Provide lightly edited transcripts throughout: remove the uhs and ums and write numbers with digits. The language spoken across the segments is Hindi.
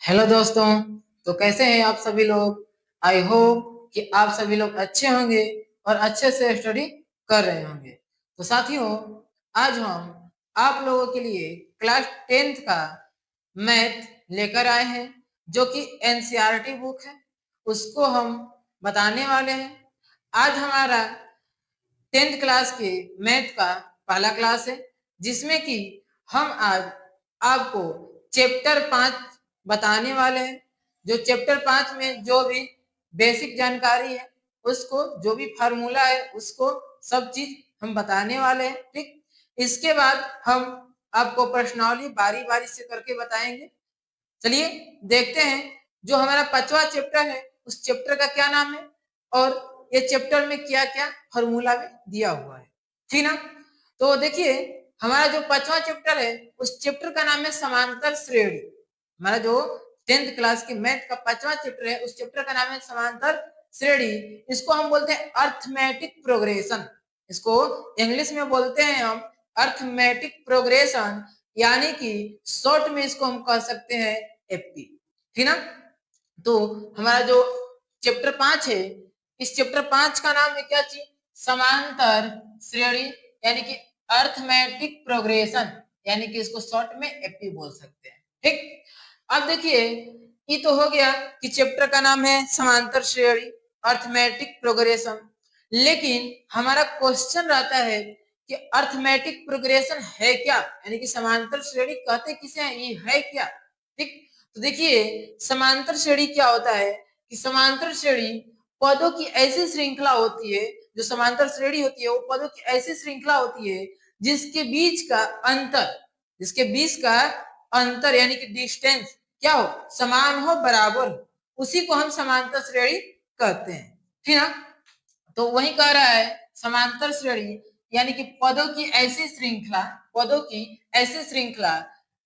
हेलो दोस्तों। तो कैसे हैं आप सभी लोग। आई होप कि आप सभी लोग अच्छे होंगे और अच्छे से स्टडी कर रहे होंगे। तो साथियों, आज हम आप लोगों के लिए क्लास 10th का मैथ लेकर आए हैं, जो कि एनसीईआरटी बुक है, उसको हम बताने वाले हैं। आज हमारा 10th क्लास के मैथ का पहला क्लास है, जिसमें कि हम आज आपको चैप्टर 5 बताने वाले हैं। जो चैप्टर 5 में जो भी बेसिक जानकारी है, उसको जो भी फार्मूला है, उसको सब चीज हम बताने वाले हैं। ठीक, इसके बाद हम आपको प्रश्नावली बारी बारी से करके बताएंगे। चलिए देखते हैं जो हमारा 5वां चैप्टर है, उस चैप्टर का क्या नाम है और ये चैप्टर में क्या क्या फॉर्मूला में दिया हुआ है। ठीक ना। तो देखिए, हमारा जो 5वां चैप्टर है, उस चैप्टर का नाम है समांतर श्रेणी। हमारा जो 10th क्लास की मैथ का 5वां चैप्टर है, उस चैप्टर का नाम है समांतर श्रेणी। इसको हम बोलते हैं अर्थमेटिक प्रोग्रेशन। इसको इंग्लिश में बोलते हैं हम अर्थमेटिक प्रोग्रेशन, यानी कि शॉर्ट में इसको हम कह सकते हैं एपी। ठीक ना। तो हमारा जो चैप्टर 5 है, इस चैप्टर 5 का नाम है क्या चीज? समांतर श्रेणी, यानी कि अर्थमेटिक प्रोग्रेशन, यानी कि इसको शॉर्ट में एपी बोल सकते हैं। ठीक, अब देखिए, ये तो हो गया कि चैप्टर का नाम है समांतर श्रेणी अर्थमेटिक प्रोग्रेशन। लेकिन हमारा क्वेश्चन रहता है कि अर्थमेटिक प्रोग्रेशन है क्या, यानी कि समांतर श्रेणी कहते किसे हैं, ये है क्या। ठीक, तो देखिए, समांतर श्रेणी क्या होता है कि समांतर श्रेणी पदों की ऐसी श्रृंखला होती है, जो समांतर श्रेणी होती है वो पदों की ऐसी श्रृंखला होती है जिसके बीच का अंतर, जिसके बीच का अंतर यानी कि डिस्टेंस क्या हो, समान हो, बराबर हो, उसी को हम समांतर श्रेणी कहते हैं। ठीक ना। तो वही कह रहा है समांतर श्रेणी यानी कि पदों की ऐसी श्रृंखला, पदों की ऐसी श्रृंखला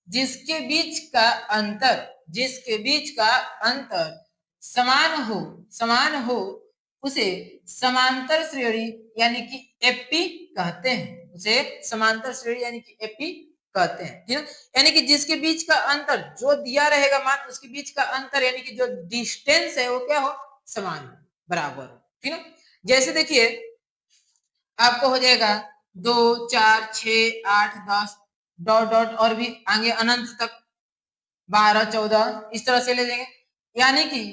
जिसके बीच का अंतर, जिसके बीच का अंतर समान हो, उसे समांतर श्रेणी यानी कि एपी कहते हैं। उसे समांतर श्रेणी यानी कि एपी कहते हैं। ठीक है, यानी कि जिसके बीच का अंतर जो दिया रहेगा मान, उसके बीच का अंतर यानी कि जो डिस्टेंस है वो क्या हो, समान हो, बराबर हो। ठीक है, जैसे देखिए आपको हो जाएगा 2 4 6 8 10 डॉट डॉट और भी आगे अनंत तक 12 14 इस तरह से ले जाएंगे। यानी कि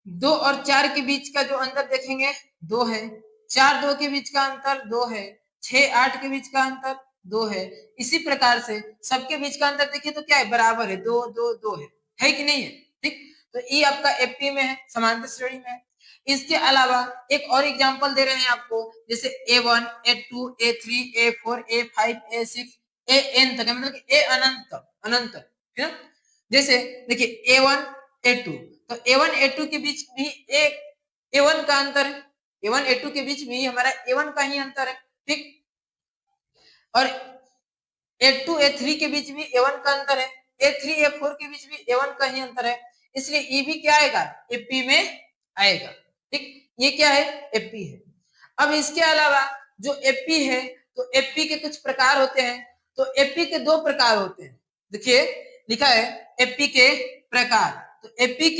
2 और 4 के बीच का जो अंतर देखेंगे 2 है, 4 2 के बीच का अंतर 2 है, 6 8 के बीच का अंतर 2 है। इसी प्रकार से सबके बीच का अंतर देखिए तो क्या है, बराबर है, 2 2 2 है कि नहीं है। ठीक, तो ये आपका एपी में है, समांतर श्रेणी में है। इसके अलावा एक और एग्जांपल दे रहे हैं आपको, जैसे A1 A2 A3 A4 A5 A6 AN तक, मतलब कि A अनंत तक, अनंत तक। ठीक है, जैसे देखिए A1 A2, तो A1 A2 के बीच भी एक A1 का अंतर है, A1 A2 के बीच भी हमारा A1 का ही अंतर है। ठीक, और A2 A3 के बीच भी A1 का अंतर है, A3 A4 के बीच भी A1 का ही अंतर है, इसलिए ये भी क्या आएगा, एपी में आएगा। ठीक, ये क्या है, एपी है। अब इसके अलावा जो एपी है, तो एपी के कुछ प्रकार होते हैं। तो एपी के 2 प्रकार होते हैं। देखिए लिखा है एपी के प्रकार। तो एपी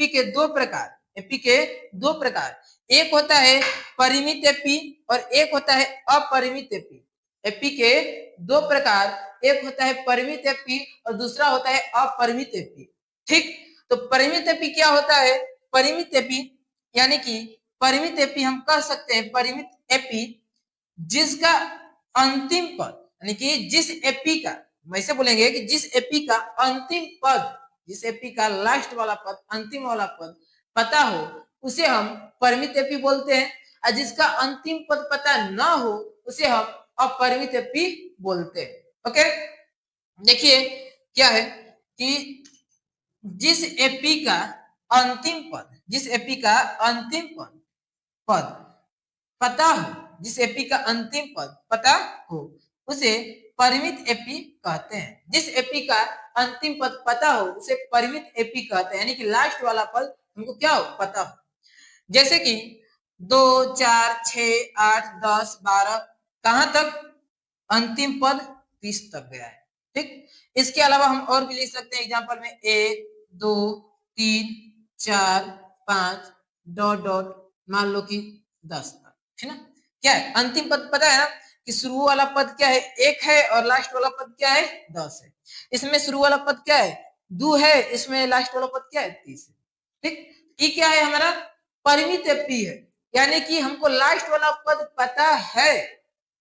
के 2 प्रकार, एपी के 2 प्रकार, एक होता है परिमित एपी और एक होता है अपरिमित एपी। एपी के 2 प्रकार, एक होता है परिमित एपी और दूसरा होता है अपरिमित एपी। ठीक, तो परिमित एपी क्या होता है, परिमित एपी यानी कि परिमित एपी हम कह सकते हैं, परिमित एपी जिसका अंतिम पद, यानी कि जिस एपी का, वैसे बोलेंगे कि जिस एपी का अंतिम पद, जिस एपी का लास्ट वाला पद, अंतिम वाला पद पता हो, उसे हम परिमित एपी बोलते हैं। और जिसका अंतिम पद पता ना हो, उसे हम अपरिमित एपी बोलते हैं। ओके, देखिए क्या है कि जिस एपी का अंतिम पद, जिस एपी का अंतिम पद पता हो, जिस एपी का अंतिम पद पता हो, उसे परिमित एपी कहते हैं। जिस एपी का अंतिम पद पता हो उसे परिमित एपी कहते हैं, यानी कि लास्ट वाला पद हमको क्या हो, पता हो। जैसे कि 2 4 6 8 10 12 कहां तक, अंतिम पद 30 तक गया है। ठीक। इसके अलावा हम और भी लिख सकते हैं एग्जांपल में 1 2 3 4 5 डॉट डॉट मान लो कि 10 तक, है ना। क्या है अंतिम पद पता है ना कि शुरू वाला पद क्या है 1 है और लास्ट वाला पद क्या है 10 है। इसमें शुरू वाला पद क्या है 2 है, इसमें लास्ट वाला पद क्या है 30 है। ठीक, ये क्या है हमारा परिमित एपी है, यानी कि हमको लास्ट वाला पद पता है।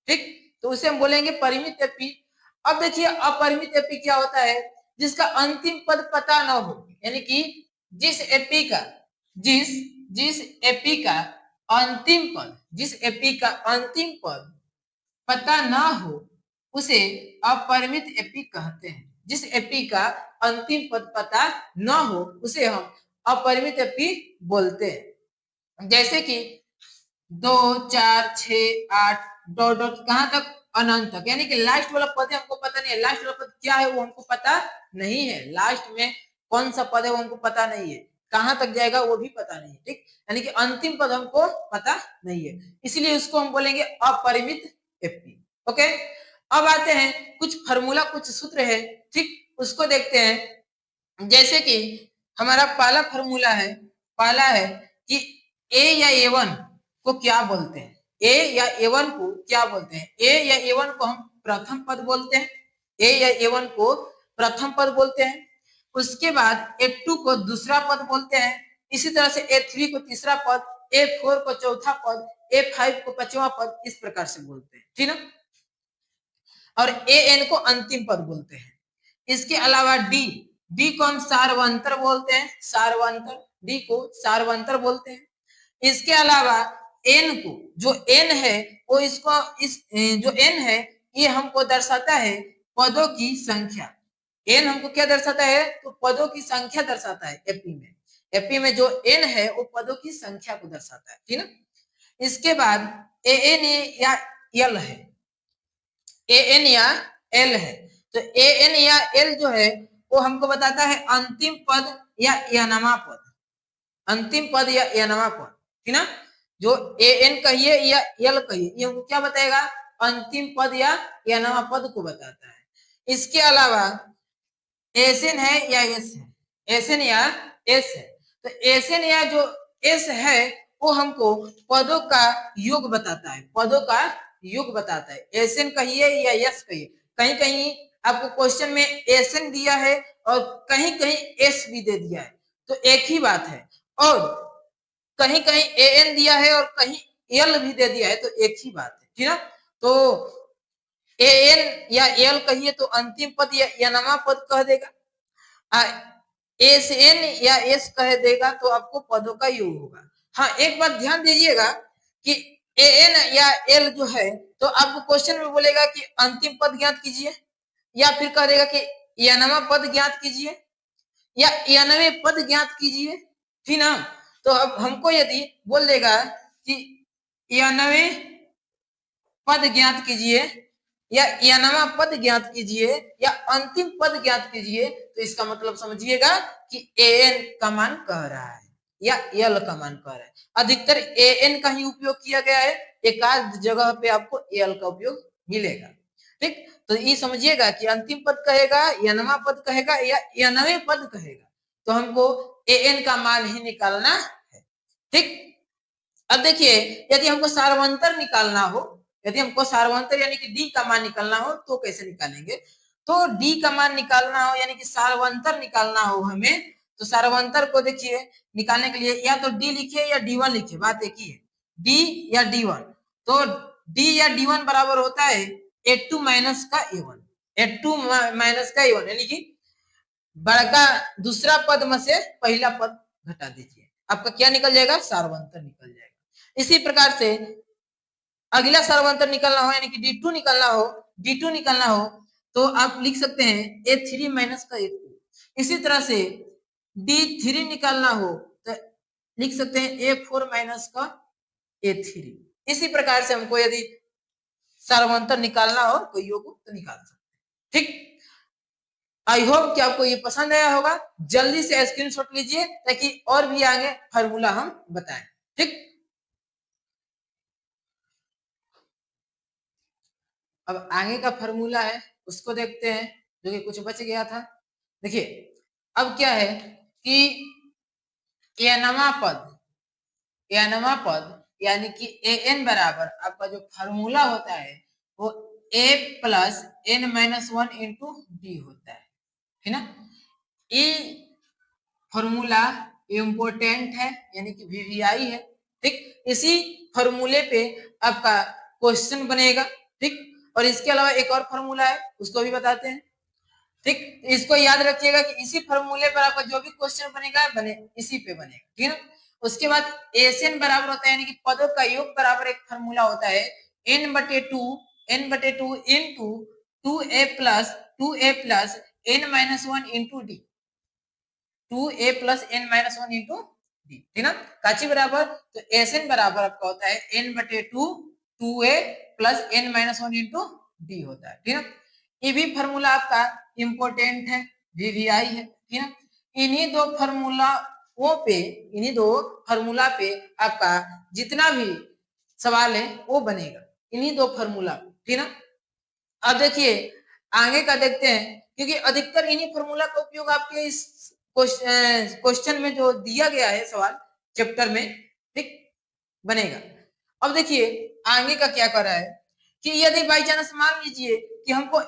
ठीक, तो उसे हम बोलेंगे परिमित एपी। अब देखिए अपरिमित एपी क्या होता है जिसका अंतिम पद पता ना हो, यानी कि जिस एपी का जिस जिस एपी का अंतिम पद पता ना हो उसे अपरिमित एपी कहते हैं। जिस एपी का अंतिम पद पता ना हो उसे हम अपरिमित एपी बोलते हैं। जैसे कि 2 4 6 8 डॉट डॉट कहां तक अनंत तक, यानी कि लास्ट वाला पद है हमको पता नहीं है, लास्ट वाला पद क्या है वो हमको पता नहीं है, लास्ट में कौन सा पद है वो हमको पता नहीं है, कहां तक जाएगा वो भी पता नहीं है। ठीक, यानी कि अंतिम पद हमको पता नहीं है, इसलिए उसको हम बोलेंगे अपरिमित एपी। ओके, अब आते हैं कुछ फार्मूला कुछ सूत्र है, ठीक, उसको देखते हैं। जैसे कि हमारा पहला फार्मूला है, पहला है कि ए या ए1 को क्या बोलते हैं, ए या ए1 को क्या बोलते हैं। ए या ए1 को हम प्रथम पद बोलते हैं, ए या ए1 को प्रथम पद बोलते हैं। उसके बाद ए2 को दूसरा पद बोलते हैं, इसी तरह से ए3 को तीसरा पद, ए4 को चौथा पद, ए5 को पांचवा पद, इस प्रकार से बोलते हैं, ठीक ना। और एन को अंतिम पद बोलते हैं। इसके अलावा डी डी को हम सार्वंतर बोलते हैं, सार्वंतर, डी को सार्वंतर बोलते हैं। इसके अलावा एन को, जो एन है वो इसको इस जो एन है ये हमको दर्शाता है पदों की संख्या। एन हमको क्या दर्शाता है तो पदों की संख्या दर्शाता है। एपी में जो एन है वो पदों की संख्या को दर्शाता है, ठीक ना। इसके बाद ए एन या एल है, ए एन या एल है, तो ए एन या एल जो है वो हमको बताता है अंतिम पद या यनमा पद, अंतिम पद या यनमा पद, ठीक ना। जो ए एन कहिए या एल कहिए ये हमको क्या बताएगा अंतिम पद या यनमा पद को बताता है। इसके अलावा एसएन है या एस है, एसएन या एस है, तो एसएन या जो एस है वो हमको पदों का योग बताता है, पदों का योग बताता है। एसएन कहिए या यस कहिए, कहीं कहीं आपको क्वेश्चन में एसएन दिया है और कहीं कहीं एस भी दे दिया है, तो एक ही बात है। और कहीं कहीं एन दिया है और कहीं एल भी दे दिया है, तो एक ही बात है, ठीक ना। तो ए एन या एल कहिए तो अंतिम पद या यनमा पद कह देगा, एस एन या एस कह देगा तो आपको पदों का योग होगा। हाँ, एक बात ध्यान दीजिएगा कि ए एन या एल जो है तो आपको क्वेश्चन में बोलेगा कि अंतिम पद ज्ञात कीजिए, या फिर कह देगा कि यनमा पद ज्ञात कीजिए या यनवे पद ज्ञात कीजिए, ठीक ना। तो अब हमको यदि बोल देगा कि यनवे पद ज्ञात कीजिए या यनमा पद ज्ञात कीजिए या अंतिम पद ज्ञात कीजिए, तो इसका मतलब समझिएगा कि एन का मान कह रहा है या एल का मान कह रहा है। अधिकतर एन का ही उपयोग किया गया है, एक आध जगह पे आपको एल का उपयोग मिलेगा। ठीक, तो ये समझिएगा कि अंतिम पद कहेगा, यनमा पद कहेगा या यनवे पद कहेगा, तो हमको एन का मान ही निकालना है। ठीक, अब देखिए यदि हमको सार्वंतर निकालना हो, यदि हमको सार्वंतर यानी कि डी का मान निकालना हो तो कैसे निकालेंगे। तो डी का मान निकालना हो यानी कि सार्वंतर निकालना हो हमें, तो सार्वंतर को देखिए निकालने के लिए या तो डी लिखे या डी वन लिखे, बात एक ही है, डी या डी वन। तो डी या डी वन बराबर होता है ए2 माइनस का ए1, ए2 माइनस का ए1, यानी कि बड़का दूसरा पद में से पहला पद घटा दीजिए, आपका क्या निकल जाएगा सार्वंतर निकल जाएगा। इसी प्रकार से अगला सार्वंतर निकलना हो यानी कि D2 निकलना हो, D2 निकलना हो तो आप लिख सकते हैं A3 माइनस का A2। इसी तरह से D3 निकालना हो तो लिख सकते हैं A4 माइनस का A3। इसी प्रकार से हमको यदि सार्वंतर निकालना हो कोई योग तो निकाल सकते हैं। ठीक, आई होप कि आपको ये पसंद आया होगा, जल्दी से स्क्रीनशॉट लीजिए ताकि और भी आगे फार्मूला हम बताएं। ठीक, अब आगे का फार्मूला है उसको देखते हैं। जो कि कुछ बच गया था। देखिए अब क्या है कि यह नवा पद यानी कि ए एन बराबर आपका जो फार्मूला होता है वो A plus N minus one into D होता है, ठीक ना। ये फॉर्मूला इम्पोर्टेंट है यानी कि वीवीआई है, ठीक। इसी फॉर्मूले पे आपका क्वेश्चन बनेगा, ठीक। और इसके अलावा एक और फॉर्मूला है उसको भी बताते हैं, ठीक। इसको याद रखिएगा कि इसी फॉर्मूले पर आपका जो भी क्वेश्चन बनेगा इसी पे बनेगा, ठीक है। उसके बाद एसएन बराबर होता है यानी कि पदों का योग बराबर एक फॉर्मूला होता है n/2 into 2a plus n minus one into D, 2a plus n minus one into D, ठीक ना। काची बराबर, तो एसएन बराबर आपका होता है n/2 2a plus n minus one into D होता है, ठीक ना। ये भी फॉर्मूला आपका इंपॉर्टेंट है, वीवीआई है, ठीक है। इन्हीं दो फॉर्मूला पे आपका जितना भी सवाल है वो बनेगा, इन्हीं दो फॉर्मूला, ठीक ना। अब देखिए आगे का देखते हैं, क्योंकि अधिकतर इन्हीं फॉर्मूला का उपयोग आपके इस क्वेश्चन में जो दिया गया है सवाल चैप्टर में, ठीक, बनेगा। अब देखिए आगे का क्या कर रहा है कि यदि बाई चांस मान लीजिए कि हमको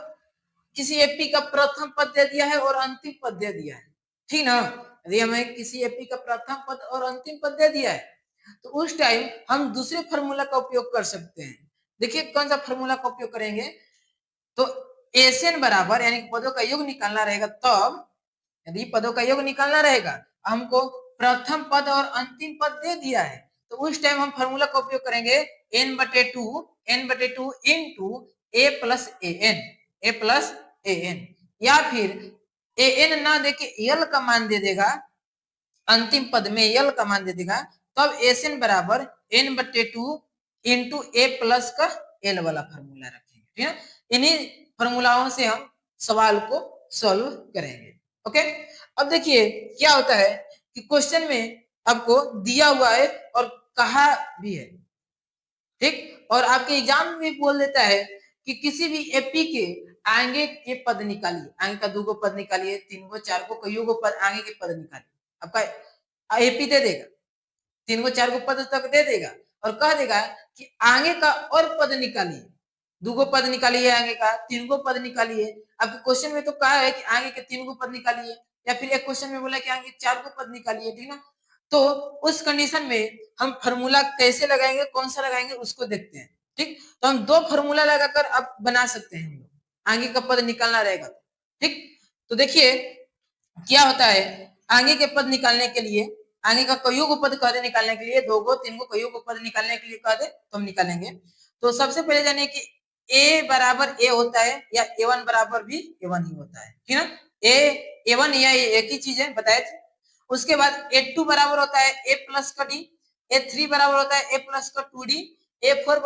किसी एपी का प्रथम पद दे दिया है और अंतिम पद दे दिया है, ठीक ना। यदि हमें किसी एपी का प्रथम पद और अंतिम पद दे दिया है तो उस टाइम हम दूसरे फॉर्मूला का उपयोग कर सकते हैं। देखिए कौन सा फॉर्मूला का उपयोग करेंगे, तो एसएन बराबर यानी पदों का योग निकालना रहेगा, तब यदि पदों का योग निकालना रहेगा हमको प्रथम पद और अंतिम पद दे दिया है तो उस टाइम हम फॉर्मूला का उपयोग करेंगे n/2 into A plus A N, या फिर ए एन ना देके यल का मान दे देगा, अंतिम पद में यल का मान दे देगा, तब एस एन बराबर n/2 इंटू ए प्लस का एल वाला फॉर्मूला रखेंगे, ठीक है। इन्हीं फॉर्मूलाओं से हम सवाल को सॉल्व करेंगे, ओके। अब देखिए क्या होता है कि क्वेश्चन में आपको दिया हुआ है और कहा भी है, ठीक, और आपके एग्जाम में भी बोल देता है कि किसी भी एपी के आगे के पद निकालिए, आगे का 2 गो पद निकालिए, 3 गो 4 गो कईयों गो पद आगे के पद निकालिए, आपका एपी दे देगा, 3 गो 4 गो पद तक दे देगा और कह देगा कि आगे का और पद निकालिए, 2 गो पद निकालिए आगे का, 3 गो पद निकालिए। आपके क्वेश्चन में तो कहा है कि आगे के 3 गो पद निकालिए, या फिर एक क्वेश्चन में बोला कि आगे 4 गो पद निकालिए, ठीक ना। तो उस कंडीशन में हम फॉर्मूला कैसे लगाएंगे, कौन सा लगाएंगे उसको देखते हैं, ठीक। तो हम 2 फॉर्मूला लगाकर आप बना सकते हैं, आगे का पद निकालना रहेगा, ठीक। तो देखिए क्या होता है, आगे के पद निकालने के लिए, आगे का कईयों को पद कह दे निकालने के लिए, 2 गो 3 गो कईयों को पद निकालने के लिए कह दे तो हम निकालेंगे। तो सबसे पहले जाने कि ए बराबर ए होता है या ए1 बराबर भी ए1 ही होता है, ठीक ना। ए1 या एक ही चीज है, बताए थे। उसके बाद ए2 बराबर होता है ए प्लस का डी, ए3 बराबर होता है ए प्लस का 2d, ए4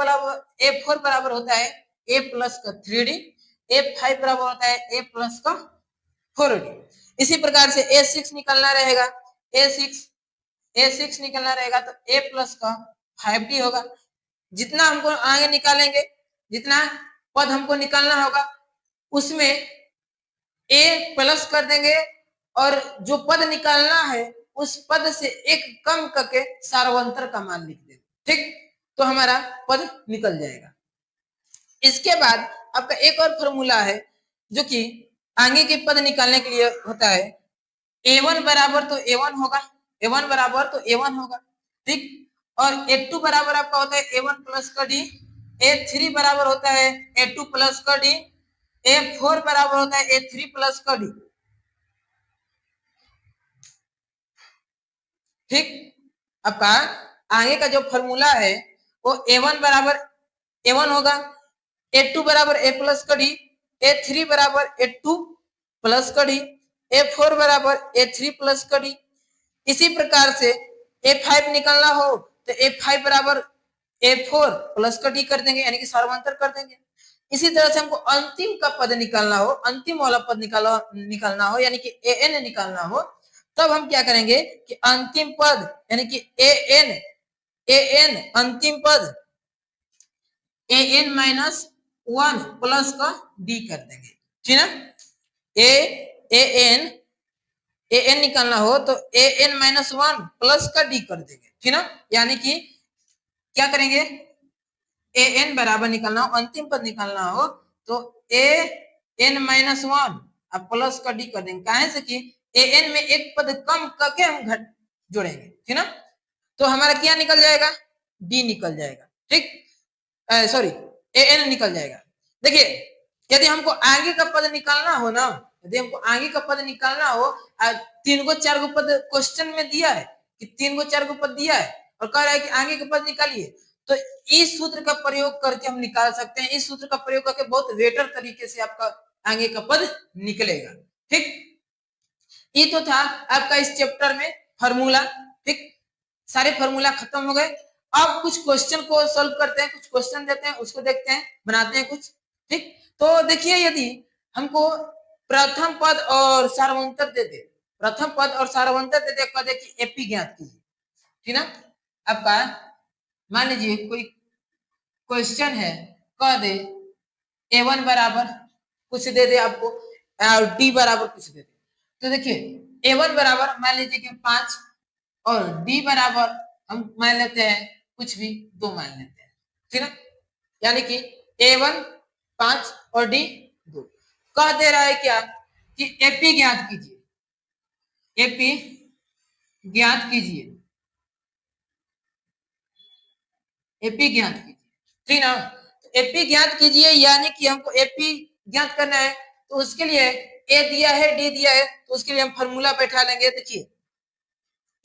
बराबर होता है ए प्लस का 3d, ए5 बराबर होता है ए प्लस का 4d। इसी प्रकार से ए6 निकलना रहेगा, ए6 निकलना रहेगा तो ए प्लस का 5d होगा। जितना हमको आगे निकालेंगे, जितना पद हमको निकालना होगा उसमें ए प्लस कर देंगे और जो पद निकालना है उस पद से एक कम करके सार्वंतर का मान लिख देंगे, ठीक, तो हमारा पद निकल जाएगा। इसके बाद आपका एक और फॉर्मूला है जो कि आगे के पद निकालने के लिए होता है, a1 बराबर तो a1 होगा, a1 बराबर तो a1 होगा, ठीक। और a2 बराबर आपका होता है a1 प्लस का d, a3 बराबर होता है a2 प्लस का d, a4 बराबर होता है a3 प्लस का d, ठीक। आपका आगे का जो फॉर्मूला है वो a1 बराबर a1 होगा, a2 बराबर a प्लस का d, a3 बराबर a2 प्लस का d, a4 बराबर a3 प्लस का d। इसी प्रकार से a5 निकालना हो तो a5 बराबर a4 प्लस का d कर देंगे, यानी कि सार्वंतर कर देंगे। इसी तरह से हमको अंतिम का पद निकालना हो, अंतिम वाला पद निकालना हो यानी कि an निकालना हो, तब हम क्या करेंगे कि अंतिम पद यानी कि an अंतिम पद an माइनस 1 प्लस का d कर देंगे, ठीक है। ए एन निकालना हो तो an-1 प्लस का डी कर देंगे, ठीक ना। यानी कि क्या करेंगे, an बराबर निकालना हो, अंतिम पद निकालना हो तो an-1 अब प्लस का डी कर देंगे, काहे से कि an में एक पद कम करके हम घट जोड़ेंगे, ठीक ना। तो हमारा क्या निकल जाएगा, डी निकल जाएगा, ठीक, सॉरी an निकल जाएगा। देखिए यदि हमको आगे का पद निकालना हो ना, यदि हमको आगे का पद निकालना हो, 3 गो 4 गो पद क्वेश्चन में दिया है कि 3 गो 4 गो पद दिया है और कह रहा है कि आगे का पद निकालिए, तो इस सूत्र का प्रयोग करके हम निकाल सकते हैं। इस सूत्र का प्रयोग करके बहुत बेटर तरीके से आपका आगे का पद निकलेगा, ठीक। ये तो था आपका इस चैप्टर में फॉर्मूला, ठीक। सारे फॉर्मूला खत्म हो गए। अब कुछ क्वेश्चन को सॉल्व करते हैं, कुछ क्वेश्चन देते हैं, उसको देखते हैं, बनाते हैं कुछ, ठीक। तो देखिए यदि हमको प्रथम पद और सार्वंतर दे दे, प्रथम पद और सार्वंतर दे दे, कह दे कि एपी ज्ञात कीजिए, ठीक ना। आपका मान लीजिए कोई क्वेश्चन है, कह दे a1 बराबर कुछ दे दे आपको और d बराबर कुछ दे दे, तो देखिए a1 बराबर मान लीजिए कि 5 और d बराबर हम मान लेते हैं कुछ भी 2 मान लेते हैं, ठीक ना। यानी कि a1 5 और d 2, कह दे रहा है क्या कि एपी ज्ञात कीजिए, एपी ज्ञात कीजिए, एपी ज्ञात कीजिए, ठीक ना। तो एपी ज्ञात कीजिए यानी कि हमको एपी ज्ञात करना है, तो उसके लिए ए दिया है डी दिया है, तो उसके लिए हम फार्मूला बैठा लेंगे। देखिए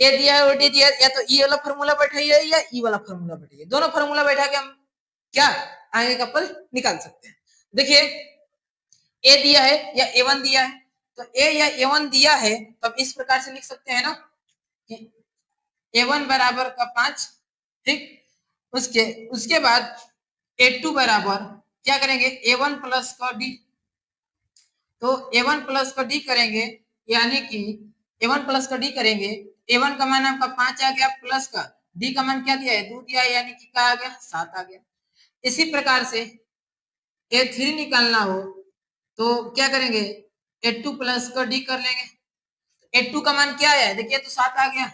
ए दिया है और डी दिया है, या तो ई वाला फार्मूला बैठाइए या ई वाला फार्मूला बैठाइए, दोनों फार्मूला बैठा के हम क्या आगे का पद निकाल सकते हैं। देखिए ए दिया है या ए1 दिया है, तो ए या ए1 दिया है तो हम इस प्रकार से लिख सकते हैं ना कि ए1 बराबर का 5, ठीक। उसके उसके बाद ए2 बराबर क्या करेंगे, ए1 प्लस का डी, तो ए1 प्लस का डी करेंगे, यानी कि ए1 प्लस का डी करेंगे, ए1 का मान आपका 5 आ गया, प्लस का डी का मान क्या दिया है, 2 दिया है, यानी कि क्या आ गया, 7 आ गया। इसी प्रकार से ए3 निकालना हो तो क्या करेंगे, ए2 प्लस का डी कर लेंगे, ए2 का मान क्या आया है, देखिए तो 7 आ गया,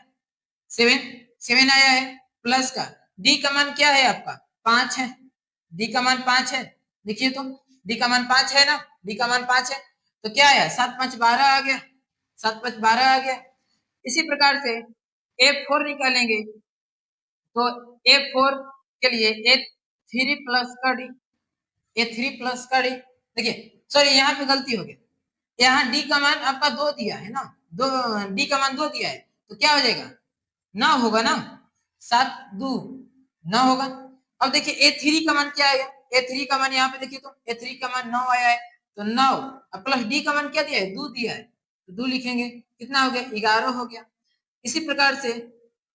7 आया है, प्लस का डी का मान क्या है आपका 5 है, डी का मान 5 है, देखिए तो डी का मान 5 है ना, डी का मान 5 है, तो क्या आया 7 5 12 आ गया, 7 5 12 आ गया। इसी प्रकार से ए4 निकालेंगे, तो ए4 के लिए ए3 प्लस का डी, ए3 प्लस का डी, देखिए सॉरी यहाँ पे गलती हो गई, यहाँ डी का मान आपका 2 दिया है ना, दो डी का मान 2 दिया है, तो क्या हो जाएगा 9 होगा ना, 7 2 9 होगा। अब देखिए ए3 का मान क्या आएगा, ए3 का मान यहाँ पे देखिए तो ए3 का मान 9 आया है, तो 9 अब प्लस डी का मान क्या दिया है 2 दिया है, तो 2 लिखेंगे, कितना हो गया 11 हो गया। इसी प्रकार से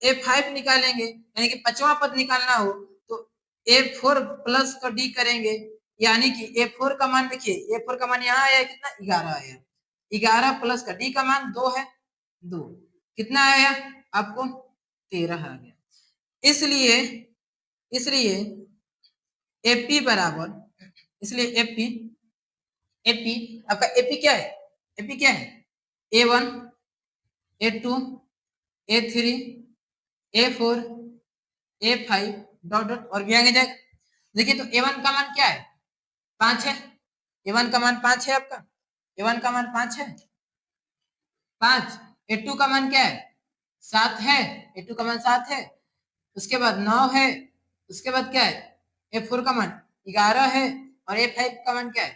ए5 निकालेंगे, यानी कि पांचवा पद निकालना हो तो ए4 प्लस का डी करेंगे, यानी कि ए4 का मान देखिए ए4 का मान यहाँ आया कितना 11 आया, 11 प्लस का डी का मान 2 है, 2 कितना आया आपको 13 आ गया। इसलिए इसलिए एपी बराबर, इसलिए एपी एपी आपका एपी क्या है, एपी क्या है ए1 ए2 ए3 ए4 ए5 डॉट डॉट और भी आगे जाएगा। देखिए तो ए1 का मान क्या है 5 है, ए1 का मान 5 है आपका, ए1 का मान 5 है 5, ए2 का मान क्या है 7 है, ए2 का मान 7 है, उसके बाद 9 है, उसके बाद क्या है ए4 का मान 11 है और ए5 का मान क्या है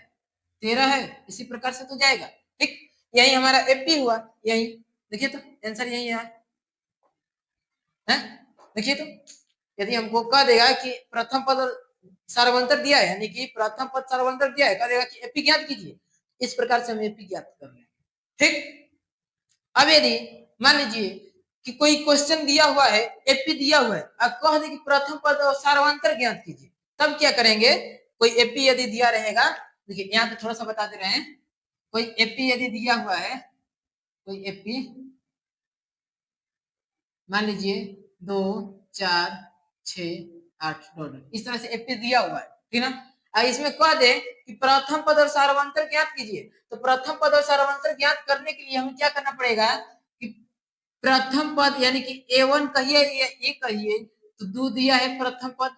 13 है। इसी प्रकार से तो जाएगा, ठीक। यही हमारा एपी हुआ, यही देखिए तो आंसर यही है, देखिए तो यदि हमको कह देगा कि प्रथम पद सार्वंतर दिया है, यानी कि प्रथम पद सार्वंतर दिया है, कह देगा कि एपी ज्ञात कीजिए, इस प्रकार से हम एपी ज्ञात कर लेंगे, ठीक। अब यदि मान लीजिए कि कोई क्वेश्चन दिया हुआ है, एपी दिया हुआ है, अब कह दे कि प्रथम पद और सार्वंतर ज्ञात कीजिए, तब क्या करेंगे, कोई एपी यदि दिया रहेगा, देखिए यहाँ पे थोड़ा सा बता दे रहे हैं, कोई एपी यदि दिया हुआ है, कोई एपी मान लीजिए 2 4 6 8 डॉट इस तरह से एपी दिया हुआ है, ठीक ना। इसमें कह दे कि प्रथम पद और सार्वंतर ज्ञात कीजिए, तो प्रथम पद और सार्वंतर ज्ञात करने के लिए हमें क्या करना पड़ेगा कि प्रथम पद यानी कि A1 कहिए या A कहिए, तो 2 दिया है प्रथम पद,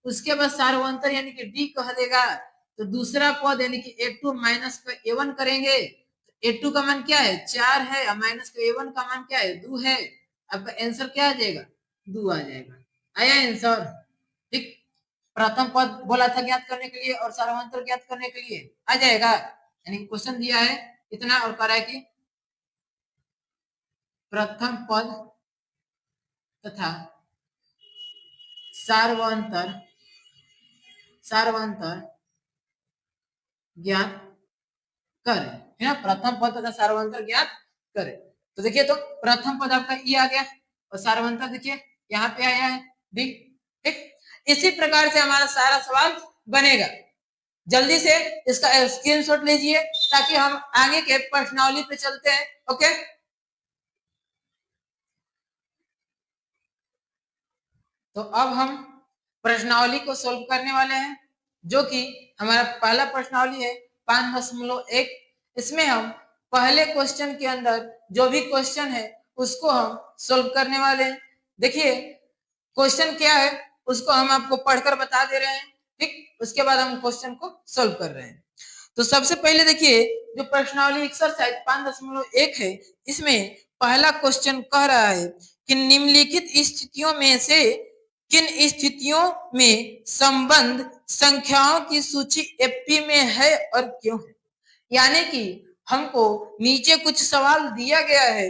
उसके बाद सार्वंतर यानी कि D कह देगा, तो दूसरा पद यानी कि A2 माइनस का A1 करेंगे, A2 का मान क्या है 4 है और माइनस का A1 का मान क्या है 2 है। आपका आंसर क्या आ जाएगा 2 आ जाएगा। आया आंसर? ठीक, प्रथम पद बोला था ज्ञात करने के लिए और सार्वंतर ज्ञात करने के लिए आ जाएगा। यानी क्वेश्चन दिया है इतना और कह रहा है कि प्रथम पद तथा सार्वंतर ज्ञात करें, है ना, प्रथम पद तथा सार्वंतर ज्ञात करें। तो देखिए, तो प्रथम पद आपका ई आ गया और सार्वंतर देखिए यहाँ पे आया है डी। ठीक, इसी प्रकार से हमारा सारा सवाल बनेगा। जल्दी से इसका स्क्रीनशॉट लीजिए ताकि हम आगे के प्रश्नावली पे चलते हैं। ओके, तो अब हम प्रश्नावली को सोल्व करने वाले हैं, जो कि हमारा पहला प्रश्नावली है 5.1। इसमें हम पहले क्वेश्चन के अंदर जो भी क्वेश्चन है उसको हम सोल्व करने वाले हैं। देखिए क्वेश्चन क्या है उसको हम आपको पढ़कर बता दे रहे हैं, ठीक, उसके बाद हम क्वेश्चन को सोल्व कर रहे हैं। तो सबसे पहले देखिए जो प्रश्नावली एक्सरसाइज 5.1 है, इसमें पहला क्वेश्चन कह रहा है कि निम्नलिखित स्थितियों में से किन स्थितियों में संबंध संख्याओं की सूची एफपी में है और क्यों है। यानी कि हमको नीचे कुछ सवाल दिया गया है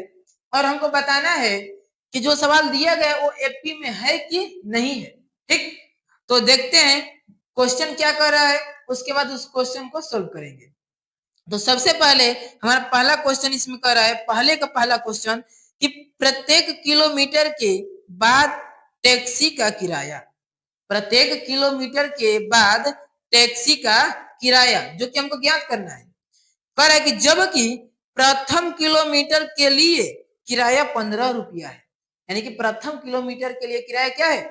और हमको बताना है कि जो सवाल दिया गया है वो एफपी में है कि नहीं है। ठीक, तो देखते हैं क्वेश्चन क्या कर रहा है, उसके बाद उस क्वेश्चन को सोल्व करेंगे। तो सबसे पहले हमारा पहला क्वेश्चन इसमें कर रहा है, पहले का पहला क्वेश्चन कि प्रत्येक किलोमीटर के बाद टैक्सी का किराया, प्रत्येक किलोमीटर के बाद टैक्सी का किराया जो कि हमको ज्ञात करना है। कह रहा है कि जबकि प्रथम किलोमीटर के लिए किराया 15 रुपया है, यानी कि प्रथम किलोमीटर के लिए किराया क्या है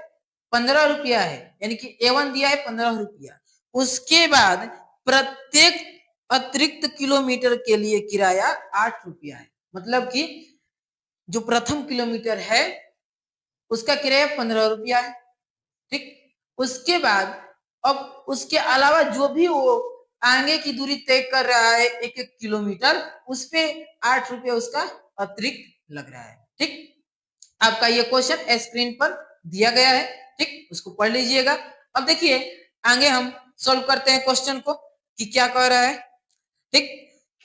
15 रुपया है, यानी कि A1 दिया है 15 रुपया। उसके बाद प्रत्येक अतिरिक्त किलोमीटर के लिए किराया 8 रुपया है, मतलब कि जो प्रथम किलोमीटर है उसका किराया 15 रुपया है। ठीक, उसके बाद अब उसके अलावा जो भी वो आगे की दूरी तय कर रहा है 1-1 किलोमीटर, उस पे 8 रुपये उसका अतिरिक्त लग रहा है। ठीक, आपका ये क्वेश्चन स्क्रीन पर दिया गया है, ठीक, उसको पढ़ लीजिएगा। अब देखिए आगे हम सोल्व करते हैं क्वेश्चन को कि क्या कह रहा है। ठीक,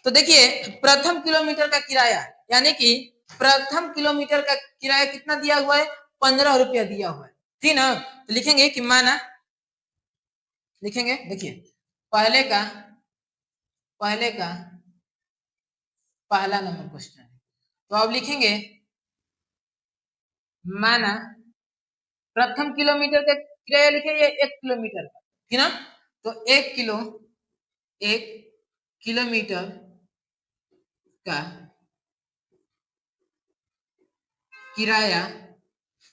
तो देखिए प्रथम किलोमीटर का किराया, यानी कि प्रथम किलोमीटर का किराया कितना दिया हुआ है 15 रुपया दिया हुआ है, ठीक ना। तो लिखेंगे कि माना, लिखेंगे देखिए पहले का पहला नंबर क्वेश्चन है, तो अब लिखेंगे माना प्रथम किलोमीटर का किराया लिखेंगे 1 किलोमीटर का, ठीक ना। तो 1 किलोमीटर का किराया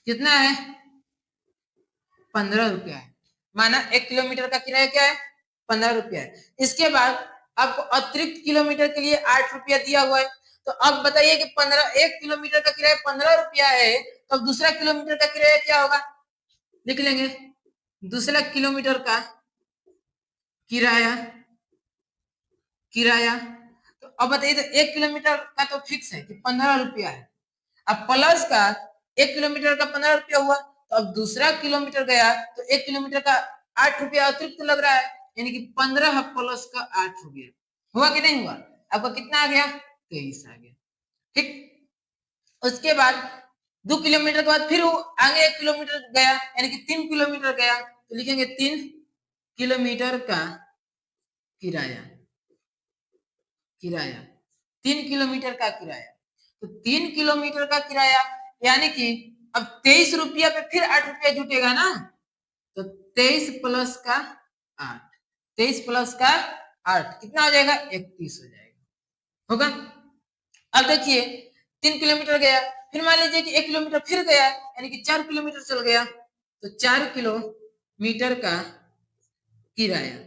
कितना है 15 रुपया है। माना 1 किलोमीटर का किराया क्या है 15 रुपया है। इसके बाद आपको अतिरिक्त किलोमीटर के लिए 8 रुपया दिया हुआ है। तो अब बताइए कि 1 किलोमीटर का किराया 15 रुपया है, तो अब दूसरा किलोमीटर का किराया क्या होगा, लिख लेंगे दूसरा किलोमीटर का किराया तो अब बताइए, तो 1 किलोमीटर का तो फिक्स है कि 15 रुपया है, अब प्लस का 1 किलोमीटर का 15 रुपया हुआ, तो अब दूसरा किलोमीटर गया तो 1 किलोमीटर का 8 रुपया अतिरिक्त लग रहा है, यानी कि 15 प्लस का 8 हो गया। हुआ कि नहीं हुआ, आपका कितना आ गया 23 आ गया। ठीक, उसके बाद 2 किलोमीटर के बाद फिर वो आगे 1 किलोमीटर गया, यानी कि 3 किलोमीटर गया, तो लिखेंगे 3 किलोमीटर का किराया 3 किलोमीटर का किराया। तो 3 किलोमीटर का किराया यानी कि अब 23 रुपया पे फिर 8 रुपया जुटेगा ना, तो 23 प्लस का 8, 23 प्लस का 8 कितना हो जाएगा 31 हो जाएगा, होगा। अब देखिए 3 किलोमीटर गया, फिर मान लीजिए कि 1 किलोमीटर फिर गया, यानी कि 4 किलोमीटर चल गया, तो 4 किलोमीटर का किराया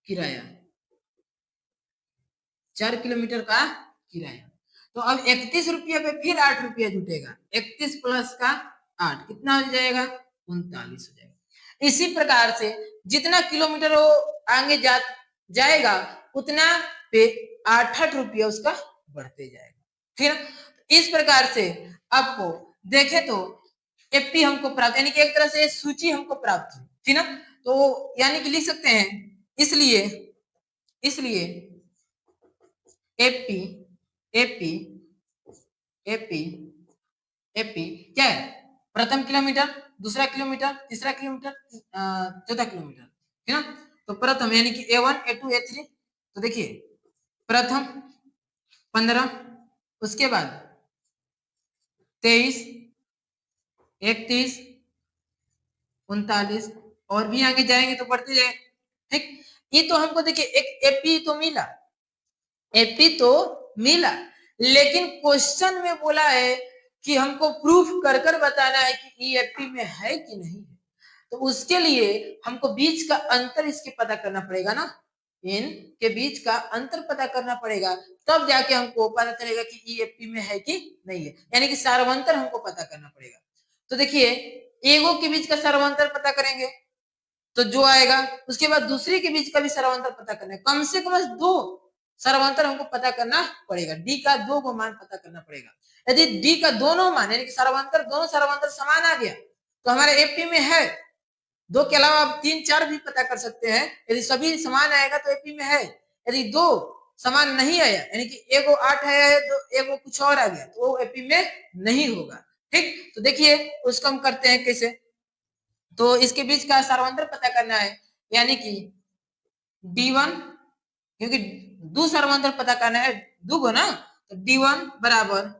किराया, 4 किलोमीटर का किराया। तो अब 31 रुपये पे फिर 8 रुपया जुटेगा, 31 प्लस का 8 कितना हो जाएगा, 39 हो जाएगा। इसी प्रकार से जितना किलोमीटर वो आगे जाएगा उतना पे 8 रुपया उसका बढ़ते जाएगा। फिर इस प्रकार से आपको देखे तो एपी हमको प्राप्त, यानी कि एक तरह से सूची हमको प्राप्त हुई थी ना, तो यानी कि लिख सकते हैं, इसलिए एपी एपी एपी एपी क्या है, प्रथम किलोमीटर, दूसरा किलोमीटर, तीसरा किलोमीटर, चौथा किलोमीटर, है ना। तो प्रथम यानी कि A1 A2 A3, तो देखिए प्रथम 15, उसके बाद 23, 31, 39 और भी आगे जाएंगे तो बढ़ते जाएंगे। ठीक, ये तो हमको देखिए एक एपी तो मिला, एपी तो मिला, लेकिन क्वेश्चन में बोला है कि हमको प्रूफ कर कर बताना है कि ये एपी में है कि नहीं है। तो उसके लिए हमको बीच का अंतर इसके पता करना पड़ेगा ना, इन के बीच का अंतर पता करना पड़ेगा, तब जाके हमको पता चलेगा कि ई एपी में है कि नहीं है, यानी कि सार्वंतर हमको पता करना पड़ेगा। तो देखिए एगो के बीच का सार्वंतर पता करेंगे तो जो आएगा, उसके बाद दूसरे के बीच का भी सार्वंतर पता करना है, कम से कम 2 सार्वंतर हमको पता करना पड़ेगा, डी का 2 को मान पता करना पड़ेगा। यदि डी का दोनों मान यानी कि सार्वंतर, दोनों सार्वंतर समान आ गया तो हमारे एपी में है। 2 के अलावा आप 3 4 भी पता कर सकते हैं, यदि सभी समान आएगा तो एपी में है। यदि 2 समान नहीं आया यानी कि एगो 8 आया है तो एगो कुछ और आ गया तो वो एपी में नहीं होगा। ठीक, तो देखिए उसको हम करते हैं कैसे, तो इसके बीच का सार्वंतर पता करना है, यानी कि D1, क्योंकि दो सार्वंतर पता करना है, दो गो ना, तो D1 बराबर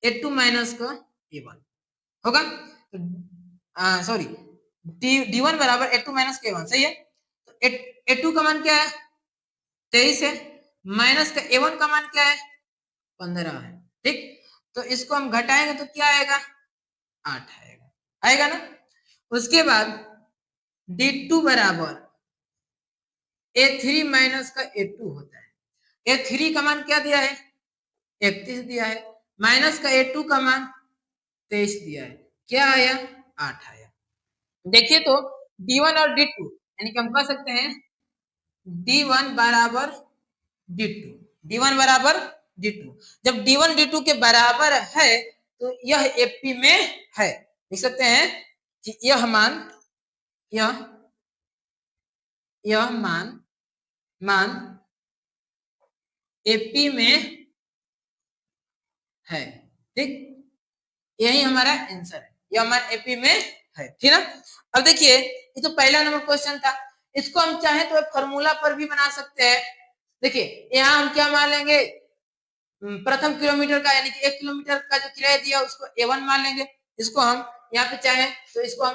A2 माइनस का A1 होगा, सॉरी D1 बराबर A2 माइनस का A1, सही है। तो A2 का मान क्या है, 23 है, माइनस का A1 का मान क्या है, 15 है। ठीक, तो इसको हम घटाएंगे तो क्या आएगा, 8 आएगा, आएगा ना। उसके बाद D2 बराबर A3 माइनस का A2 होता है। A3 का मान क्या दिया है, 31 दिया है, माइनस का A2 का मान 23 दिया है, क्या आया, 8 आया। देखिए तो D1 और D2 यानी कि हम कह सकते हैं D1 बराबर D2, D1 बराबर D2, जब D1 D2 के बराबर है तो यह एपी में है, लिख सकते हैं कि यह मान मान एपी में है। ठीक, यही हमारा आंसर है, यह मान एपी में है, ठीक ना। अब देखिए ये तो पहला नंबर क्वेश्चन था, इसको हम चाहे तो फॉर्मूला पर भी बना सकते हैं। देखिए यहाँ हम क्या मान लेंगे, प्रथम किलोमीटर का यानी कि 1 किलोमीटर का जो किराया दिया उसको A1 मान लेंगे, इसको हम यहाँ पे चाहे तो इसको हम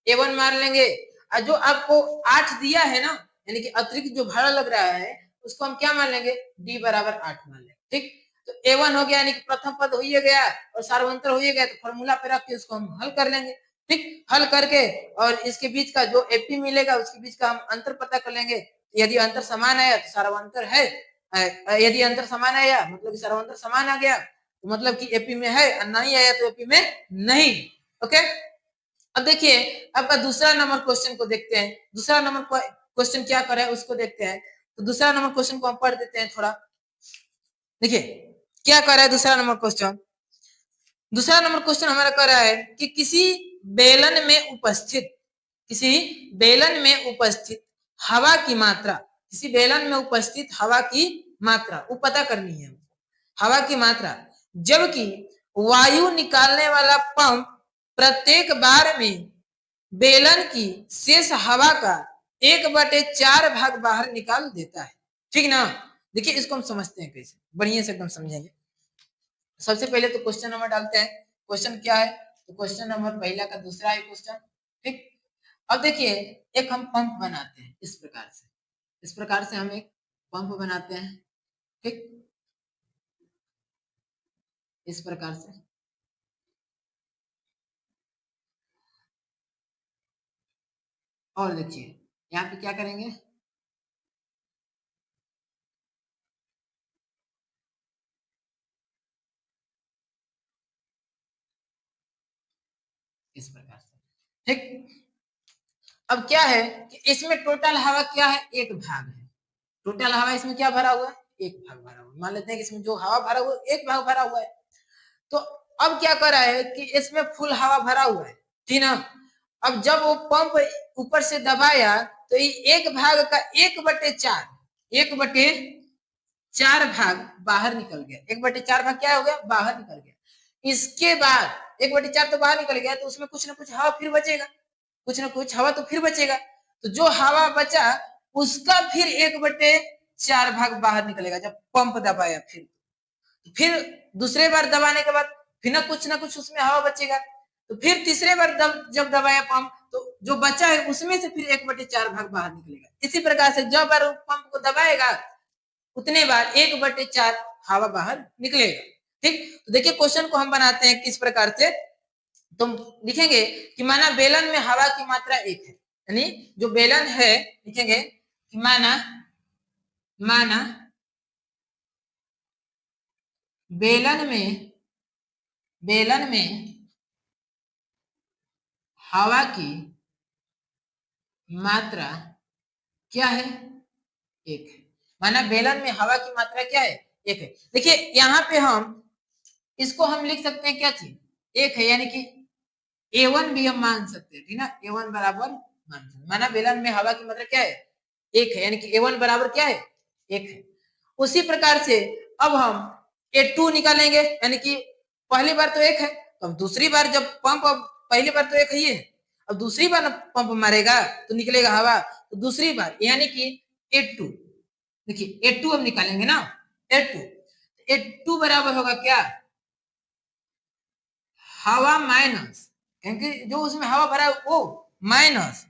A1 मान लेंगे, और जो आपको 8 दिया है ना यानी कि अतिरिक्त जो भाड़ा लग रहा है उसको हम क्या मान लेंगे, D बराबर 8 मान लेंगे। ठीक, तो A1 हो गया यानी कि प्रथम पद हो ही गया और सार्वंतर हो ही गया, तो फॉर्मूला पे रख के उसको हम हल कर लेंगे। ठीक, हल करके और इसके बीच का जो एपी मिलेगा उसके बीच का हम अंतर पता कर लेंगे, यदि अंतर समान आया तो सार्वंतर है, यदि अंतर समान आया मतलब कि सार्वंतर समान आ गया तो मतलब कि एपी में है, और नहीं आया तो एपी में नहीं। ओके, अब देखिए आपका दूसरा नंबर क्वेश्चन को देखते हैं, दूसरा नंबर क्वेश्चन क्या कर रहा है उसको देखते हैं। तो दूसरा नंबर क्वेश्चन को हम पढ़ देते हैं थोड़ा, देखिए क्या कर रहा है दूसरा नंबर क्वेश्चन। दूसरा नंबर क्वेश्चन हमारा कह रहा है कि किसी बेलन में उपस्थित हवा की मात्रा, किसी बेलन में उपस्थित हवा की मात्रा वो पता करनी है, हवा की मात्रा, जबकि वायु निकालने वाला पंप प्रत्येक बार में बेलन की शेष हवा का 1/4 भाग बाहर निकाल देता है। ठीक ना, देखिए इसको हम समझते हैं कैसे, बढ़िया से एकदम समझेंगे। सबसे पहले तो क्वेश्चन नंबर डालते हैं, क्वेश्चन क्या है, तो क्वेश्चन नंबर पहला का दूसरा है क्वेश्चन। ठीक, अब देखिए एक हम पंप बनाते हैं इस प्रकार से, इस प्रकार से हम एक पंप बनाते हैं। ठीक, इस प्रकार से और देखिए यहाँ पे क्या करेंगे, इस प्रकार से। ठीक, अब क्या है कि इसमें टोटल हवा क्या है, एक भाग है। टोटल हवा इसमें क्या भरा हुआ है, एक भाग भरा हुआ है। मान लेते हैं कि इसमें जो हवा भरा हुआ है एक भाग भरा हुआ है। तो अब क्या कर रहा है कि इसमें फुल हवा भरा हुआ है, ठीक ना। अब जब वो पंप ऊपर से दबाया तो ये एक भाग का 1/4, 1/4 भाग बाहर निकल गया। 1/4 भाग क्या हो गया, बाहर निकल गया। इसके बाद 1/4 तो बाहर निकल गया, तो उसमें कुछ ना कुछ हवा फिर बचेगा, कुछ ना कुछ हवा तो फिर बचेगा। तो जो हवा बचा उसका फिर 1/4 भाग बाहर निकलेगा जब पंप दबाया। फिर दूसरे बार दबाने के बाद फिर ना कुछ उसमें हवा बचेगा। तो फिर तीसरे बार जब दबाया पंप तो जो बचा है उसमें से फिर 1/4 भाग बाहर निकलेगा। इसी प्रकार से जब बार पंप को दबाएगा उतने बार 1/4 हवा बाहर निकलेगा। ठीक, तो देखिए क्वेश्चन को हम बनाते हैं किस प्रकार से। तो लिखेंगे कि माना बेलन में हवा की मात्रा 1 है, यानी जो बेलन है लिखेंगे कि माना बेलन में हवा की मात्रा क्या है, 1 है। माना बेलन में हवा की मात्रा क्या है, 1 है। देखिए यहाँ पे हम इसको हम लिख सकते हैं क्या चीज, 1 है, यानी कि A1 भी हम मान सकते हैं, ठीक ना। A1 बराबर मान सकते, माना बेलन में हवा की मात्रा क्या है, 1 है, यानी कि A1 बराबर क्या है, 1 है। उसी प्रकार से अब हम A2 निकालेंगे, यानी कि पहली बार तो 1 है, तो अब दूसरी बार जब पंप, अब पहली बार तो 1 है, अब दूसरी बार पंप मारेगा तो निकलेगा हवा, तो दूसरी बार यानी कि A2। देखिए A2 हम निकालेंगे ना, A2 बराबर होगा क्या, हवा माइनस, क्योंकि जो उसमें हवा भरा है वो माइनस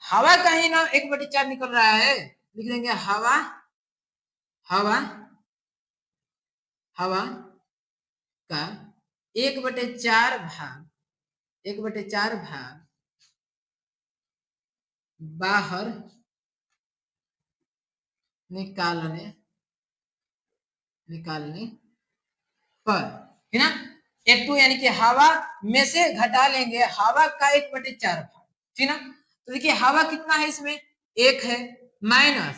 हवा का ही ना 1/4 निकल रहा है, लिख देंगे हवा का 1/4 भाग बाहर निकालने पर, है ना। A2 यानी कि हवा में से घटा लेंगे हवा का 1/4 भाग, ठीक ना। तो देखिए हवा कितना है इसमें, 1 है, माइनस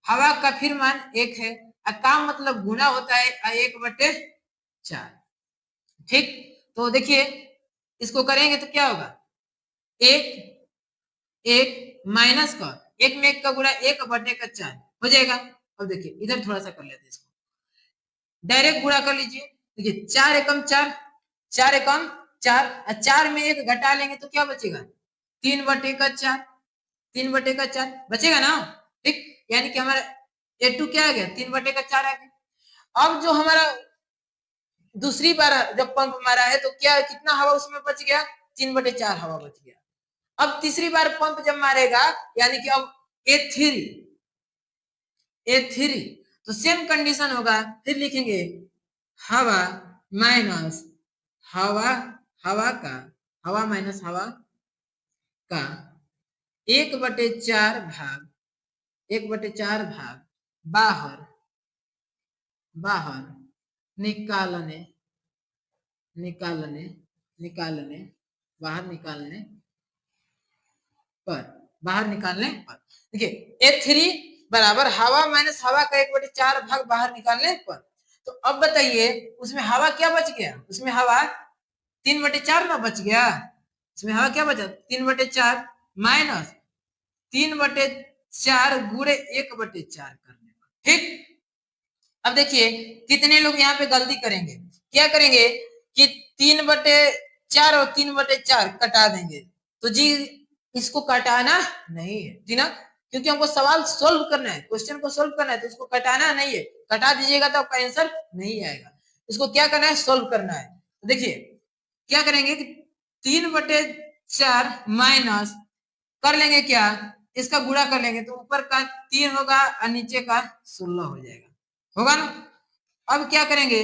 हवा का फिर मान 1 है, काम मतलब गुना होता है 1/4। ठीक, तो देखिए इसको करेंगे तो क्या होगा, 1 माइनस का 1 में 1 का गुणा 1/4 हो जाएगा। अब देखिए इधर थोड़ा सा कर लेते हैं इसको, डायरेक्ट गुणा कर लीजिए। देखिए 4 एकम 4, 4 एकम 4, 4 में 1 घटा लेंगे तो क्या बचेगा, 3/4, 3/4 बचेगा ना। ठीक, यानी कि हमारा A2 क्या आ गया, 3/4 आ गया। अब जो हमारा दूसरी बार जब पंप मारा है तो क्या कितना हवा उसमें बच गया, 3/4 हवा बच गया। अब तीसरी बार पंप जब मारेगा यानी कि अब A3 तो सेम कंडीशन होगा, फिर लिखेंगे हवा माइनस हवा माइनस हवा का 1/4 भाग बाहर निकालने बाहर निकालने पर देखिए A3 बराबर हवा माइनस हवा का 1/4 भाग बाहर निकालने पर। तो अब बताइए उसमें हवा क्या बच गया, उसमें हवा 3/4 ना बच गया, इसमें हवा क्या बचा, 3/4 माइनस 3/4 गुणे 1/4 करने पर। ठीक, अब देखिए कितने लोग यहाँ पे गलती करेंगे, क्या करेंगे कि 3/4 और 3/4 कटा देंगे। तो जी इसको कटाना नहीं है, जी ना, क्योंकि हमको सवाल सोल्व करना है, क्वेश्चन को सोल्व करना है, तो इसको कटाना नहीं है। कटा दीजिएगा तो आपका आंसर नहीं आएगा। इसको क्या करना है, सोल्व करना है। तो देखिए क्या करेंगे कि 3/4 माइनस कर लेंगे क्या, इसका गुणा कर लेंगे तो ऊपर का 3 होगा और नीचे का 16 हो जाएगा, होगा ना। अब क्या करेंगे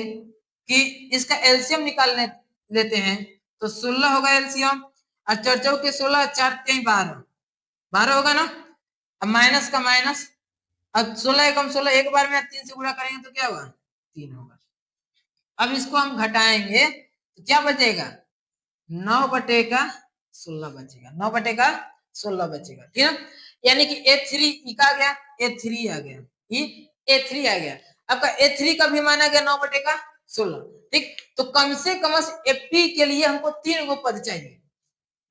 कि इसका एलसीएम निकालने लेते हैं, तो 16 होगा एलसीएम, और 4 चौके 16, 4 3 12 होगा ना। अब माइनस का माइनस, अब 16 एकम 16 एक बार में 3 से गुणा करेंगे तो क्या होगा, 3 होगा। अब इसको हम घटाएंगे तो क्या बचेगा, 9/16 बचेगा, 9/16 बचेगा, ठीक है। यानी कि A3 का आ गया, A3 आ गया, A3 आ गया। आपका A3 का भी माना गया 9/16, ठीक। तो कम से कम एपी के लिए हमको 3 गो पद चाहिए।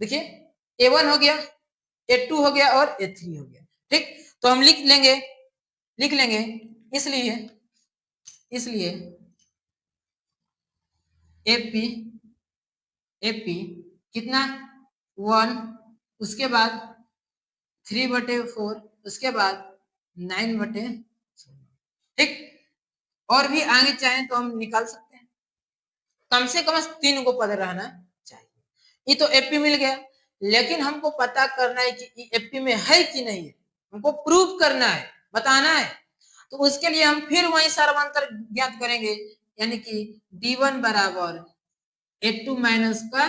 देखिए A1 हो गया, A2 हो गया और A3 हो गया, ठीक। तो हम लिख लेंगे इसलिए एपी कितना 1, उसके बाद 3/4, उसके बाद 9/16, ठीक। और भी आगे चाहें तो हम निकाल सकते हैं, कम से कम 3 गो पद रहना चाहिए। ये तो एपी मिल गया, लेकिन हमको पता करना है कि एपी में है कि नहीं है, हमको प्रूव करना है, बताना है। तो उसके लिए हम फिर वही सर्वांतर ज्ञात करेंगे, यानी कि D1 बराबर A2 माइनस का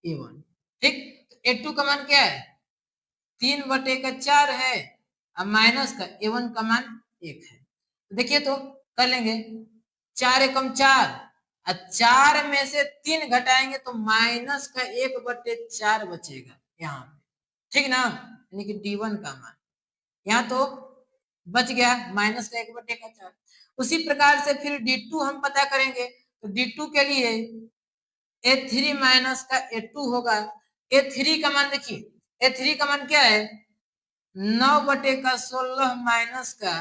A1, ठीक। तो A2 का मान क्या है, 3/4 है, अब माइनस का A1 का मान 1 है। तो देखिए तो कर लेंगे, 4 एकम 4, और 4 में से 3 घटाएंगे तो माइनस का 1/4 बचेगा यहाँ पे, ठीक ना। यानी कि D1 का मान यहाँ तो बच गया, माइनस का 1/4। उसी प्रकार से फिर D2 हम पता करेंगे, तो D2 के लिए A3 माइनस का A2 होगा। A3 का मान देखिए, A3 का मान क्या है, 9/16 माइनस का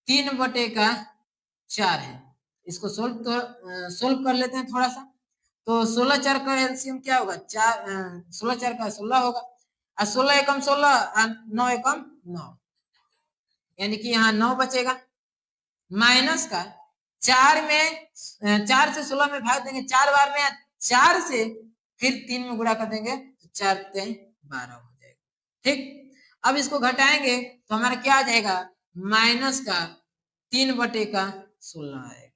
3/4 है। इसको सोल्व कर लेते हैं थोड़ा सा। तो 16 4 का एलसीएम क्या होगा, 16 4 का 16 होगा, और 16 एकम 16 और 9 एकम 9, यानी कि यहाँ 9 बचेगा, माइनस का 4 से 16 में भाग देंगे 4 बार में, 4 से फिर 3 में गुणा कर देंगे तो 4 3 12 हो जाएगा, ठीक। अब इसको घटाएंगे तो हमारा क्या आ जाएगा, माइनस का 3/16 आएगा,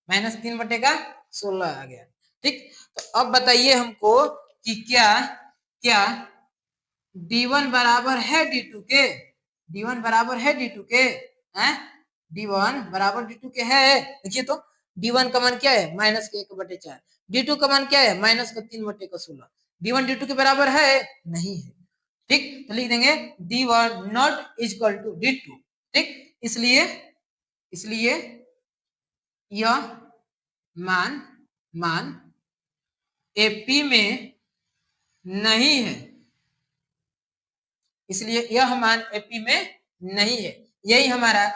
माइनस 3/16 आ गया, ठीक। तो अब बताइए हमको कि क्या D1 बराबर है D2 के, D1 बराबर है D2 के, हैं D1 बराबर D2 के है। देखिए तो D1 का मान क्या है, माइनस का 1/4, D2 का मान क्या है, माइनस का 3/16। D1 D2 के बराबर है नहीं है, ठीक। तो लिख देंगे D1 not equal to D2, ठीक। इसलिए यह मान एपी में नहीं है, इसलिए यह मान एपी में नहीं है। यही हमारा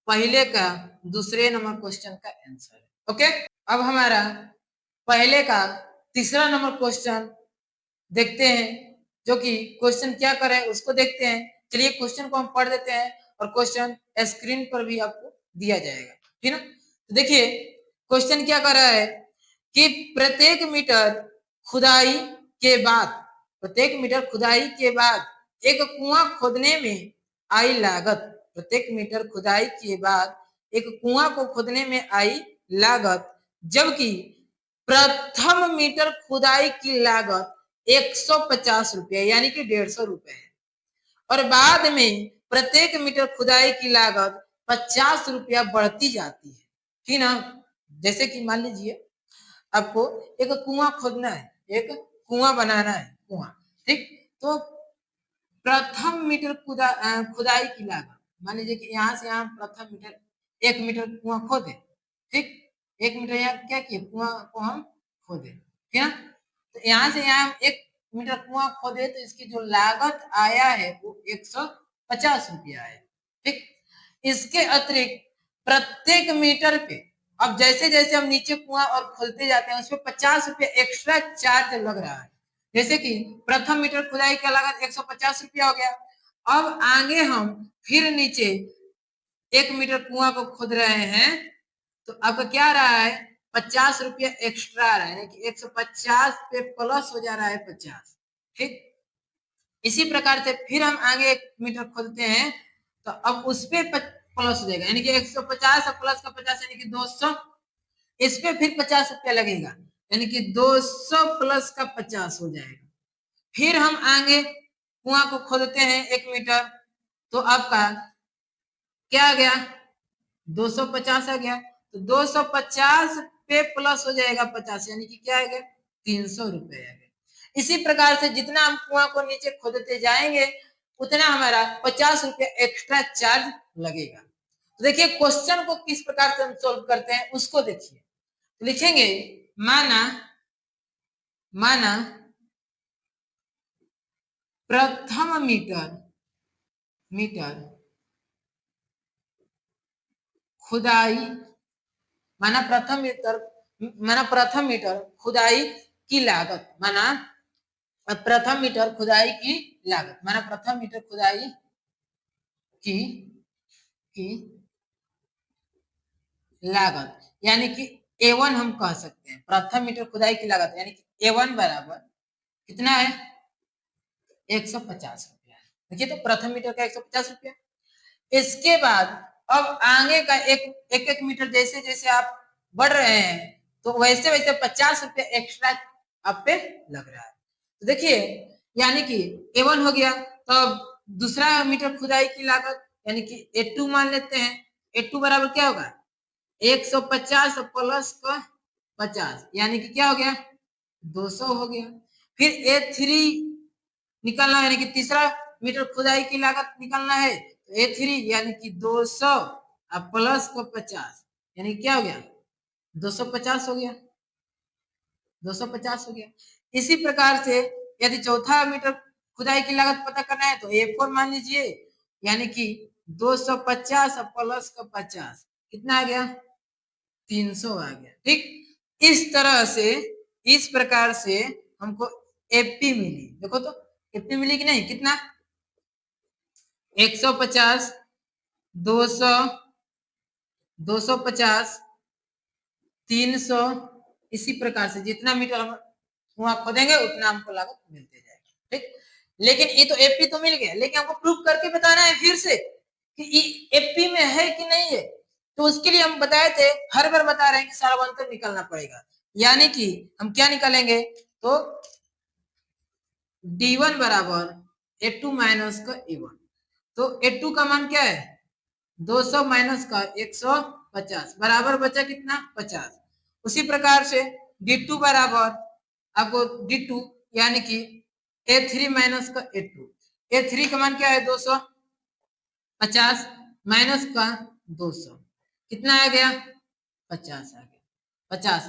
पहले का दूसरे नंबर क्वेश्चन का आंसर है, ओके। अब हमारा पहले का तीसरा नंबर क्वेश्चन देखते हैं, जो कि क्वेश्चन क्या करे उसको देखते हैं। चलिए क्वेश्चन को हम पढ़ देते हैं और क्वेश्चन स्क्रीन पर भी आपको दिया जाएगा, ठीक ना। तो देखिए क्वेश्चन क्या कर रहा है कि प्रत्येक मीटर खुदाई के बाद एक कुआं खोदने में आई लागत, प्रत्येक मीटर खुदाई के बाद एक कुआं को खोदने में आई लागत, जबकि प्रथम मीटर खुदाई की लागत 150 रुपये यानी कि 150 रुपये है, और बाद में प्रत्येक मीटर खुदाई की लागत 50 रुपया बढ़ती जाती है, ठीक ना। जैसे कि मान लीजिए आपको एक कुआं खोदना है, एक कुआं बनाना है, कुआं, ठीक। तो प्रथम मीटर खुदाई की लागत, मान लीजिए कि यहाँ से यहाँ प्रथम मीटर 1 मीटर कुआं खोदे, ठीक। 1 मीटर यहाँ क्या किए, कुआं को हम खोदे, ठीक है। तो यहाँ से यहाँ 1 मीटर कुआं खोदे तो इसकी जो लागत आया है वो 150 रुपया है, ठीक। इसके अतिरिक्त प्रत्येक मीटर पे, अब जैसे जैसे हम नीचे कुआं और खोलते जाते हैं उसपे 50 रुपया एक्स्ट्रा चार्ज लग रहा है। जैसे कि प्रथम मीटर खुदाई का लागत 150 रुपया हो गया। अब आगे हम फिर नीचे 1 मीटर कुआं को खोद रहे हैं तो आपका क्या आ रहा है, 50 रुपया एक्स्ट्रा आ रहा है, यानी कि 150 पे प्लस हो जा रहा है 50, ठीक। इसी प्रकार से फिर हम आगे 1 मीटर खोदते हैं तो अब उस पे प्लस हो जाएगा, यानी कि 150 और प्लस का 50 यानी कि 200, इस पे फिर 50 रुपया लगेगा, यानी कि 200 प्लस का 50 हो जाएगा। फिर हम आगे कुआं को खोदते हैं 1 मीटर तो आपका क्या आ गया, 250 आ गया, तो 250 पे प्लस हो जाएगा 50 यानी कि क्या आ गया, 300 रुपये आ गया, इसी प्रकार से जितना हम कुआं को नीचे खोदते जाएंगे उतना हमारा 50 रुपया एक्स्ट्रा चार्ज लगेगा। तो देखिए क्वेश्चन को किस प्रकार से हम सोल्व करते हैं उसको देखिए। तो लिखेंगे माना प्रथम मीटर खुदाई माना प्रथम मीटर खुदाई की लागत प्रथम मीटर खुदाई की लागत यानी कि A1 हम कह सकते हैं। प्रथम मीटर खुदाई की लागत यानी कि A1 बराबर कितना है 150 रुपया। देखिए तो प्रथम मीटर का 150 रुपया। इसके बाद अब आगे का एक मीटर जैसे जैसे आप बढ़ रहे हैं तो वैसे वैसे 50 रुपया एक्स्ट्रा आप पे लग रहा है। तो देखिए यानी कि A1 हो गया। तो दूसरा मीटर खुदाई की लागत यानी कि A2 मान लेते हैं। A2 बराबर क्या होगा 150 प्लस का 50 यानी कि क्या हो गया 200 हो गया। फिर A3 निकालना है यानी कि तीसरा मीटर खुदाई की लागत निकालना है। तो A3 यानी कि 200 प्लस को 50 यानी क्या हो गया 250 हो गया 250 हो गया। इसी प्रकार से यदि चौथा मीटर खुदाई की लागत पता करना है तो A4 मान लीजिए यानी कि 250 प्लस का 50 कितना आ गया 300 आ गया। ठीक इस तरह से इस प्रकार से हमको एपी मिली। देखो तो एपी मिली कि नहीं कितना 150 200 250 300 इसी प्रकार से जितना मीटर हम वहां खोदेंगे उतना हमको लागत मिलते जाएगा। ठीक लेकिन ये तो एपी तो मिल गया लेकिन हमको प्रूफ करके बताना है फिर से कि एपी में है कि नहीं है। तो उसके लिए हम बताए थे हर बार बता रहे हैं कि सारांतर निकालना पड़ेगा यानी कि हम क्या निकालेंगे तो D1 बराबर A2 माइनस का A1। तो A2 का मान क्या है 200 माइनस का 150 बराबर बचा कितना 50। उसी प्रकार से D2 बराबर आपको D2 यानी कि A3 माइनस का A2। A3 का मान क्या है 250 माइनस का 200 कितना आ गया 50 आ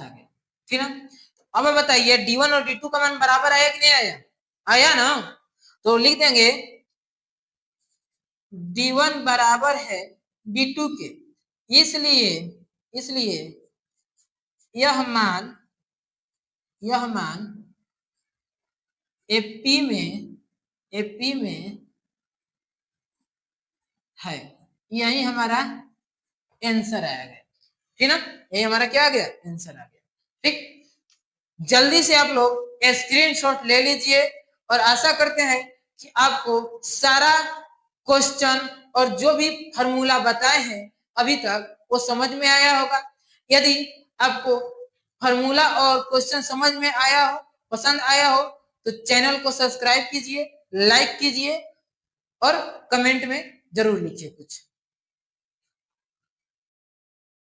गया। ठीक है अब बताइए D1 और D2 का मान बराबर आया कि नहीं आया ना। तो लिख देंगे D1 बराबर है D2 के इसलिए यह मान एपी में है। यही हमारा आंसर आएगा। ठीक ना यही हमारा क्या आ गया आंसर आ गया। ठीक जल्दी से आप लोग स्क्रीनशॉट ले लीजिए और आशा करते हैं कि आपको सारा क्वेश्चन और जो भी फॉर्मूला बताए हैं अभी तक वो समझ में आया होगा। यदि आपको फॉर्मूला और क्वेश्चन समझ में आया हो पसंद आया हो तो चैनल को सब्सक्राइब कीजिए लाइक कीजिए और कमेंट में जरूर लिखिए कुछ।